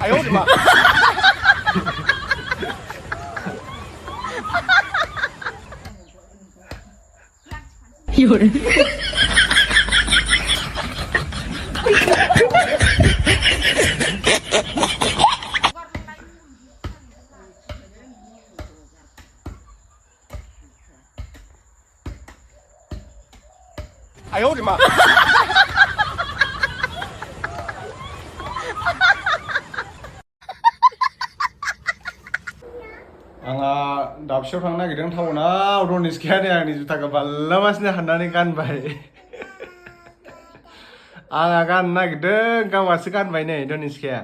哎呦我的妈！有人。哎呦我的妈！आंहा दाबसेयाव थांनो नागिरदों टाउनाव रनिसकिया नै आंनि जुथाखौ बाल्लामासिनो हाननानै गानबाय आंहा गाननो नागिरदों गावहासो गानबाय नै रनिसकिया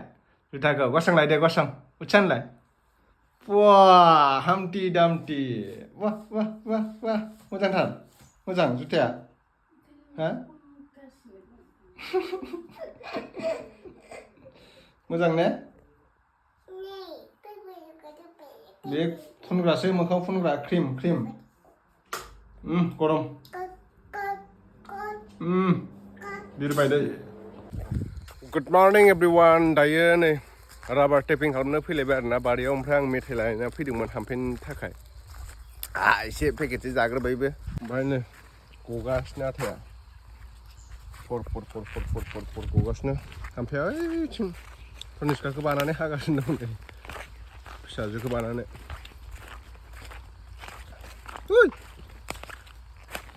जुथाखौ गसंलाय दे गसं उथसानलाय वाह हामटि दामटि वाह वाह वाह वाह मोजांथार मोजां जुथाया हा मोजां ने बे फुनग्रासो मोखाङाव फुनग्रा क्रिम गरम बिरबाय दै गुड मर्निं एभ्रिवान दायो नै राबार टेपिं खालामनो फैलायबाय आरोना बारियाव ओमफ्राय आं मेथाइ लायना फैदोंमोन हामफेननि थाखाय एसे पेकेटसे जाग्रोबायबो ओमफ्राय नै गगासिनो आथाया फर गगासिनो हामफेया ओइथिं रनिसकाखौ बानानै हागासिनो दं नै फिसाजोखौ बानानै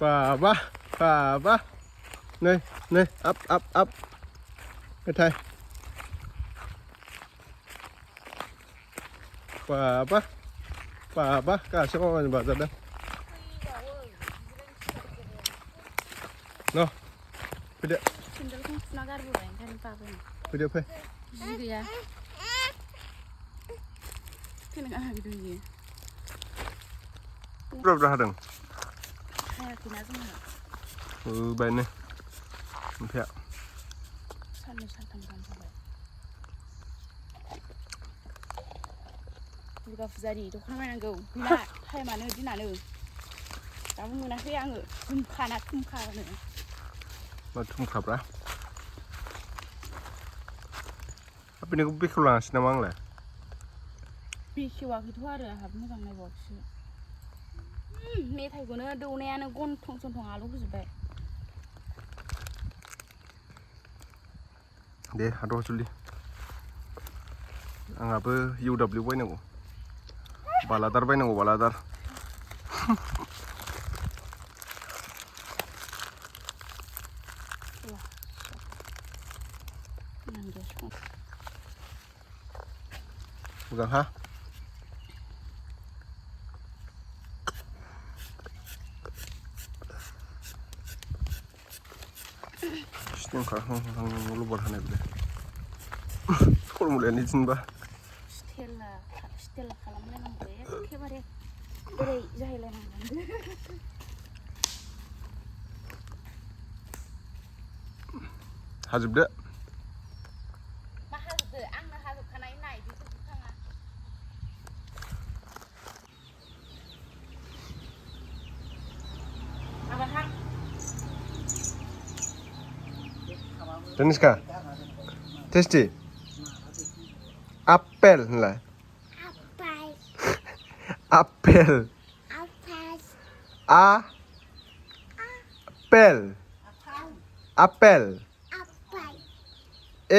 बाबा नै आप मेथाइ बाबा गासै मामाजों बाजारदों न' फैदो फैदो फै बुरजा हादों बायनो ओमफ्राय साननै सानथाम गाहाम जाबाय दुर्गा फुजानि दख'ना बायनांगौ गैला टाइमानो दिनानो दाबो मोनाखै आङो थुमखानो मा थुमखाब्रा बेनिखौ बेखेव लाङासै नामा आंलाय बेखेवाखैथ' आरो आंहाबो मोजां नायबावाखैसो मेथाइखौनो दौनायानो गन्थं सन्थं आलौ होजोब्बाय दे हाद' जुलि आंहाबो UW बायनांगौ बालादार बायनांगौ बालादार मोजां हा लबर हानाय बिलाय फर्मुलायानो बिदिनोबा स्टेल खालामलायनांगौ एखेबारे बोरै जाहैलायनांगौ हाजोबदो मा हाजोबदो आंनो हाजोबखानाय नाय बेखौ बुखाङा Deniska tasty apel होनलाय apel apel e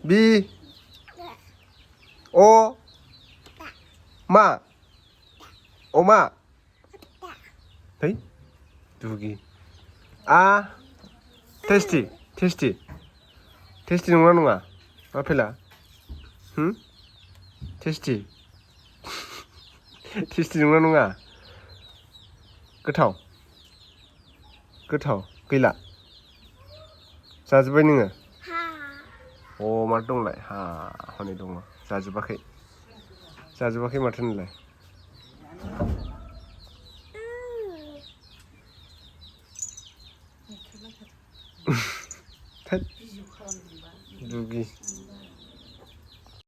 b o ma oma hey dugi tasty नंगौना नङा आपेला tasty नंगौना नङा गोथाव गैला जाजोब्बाय नोङो माथो दंलाय हनै दङ जाजोबाखै माथो नोंलाय दुगि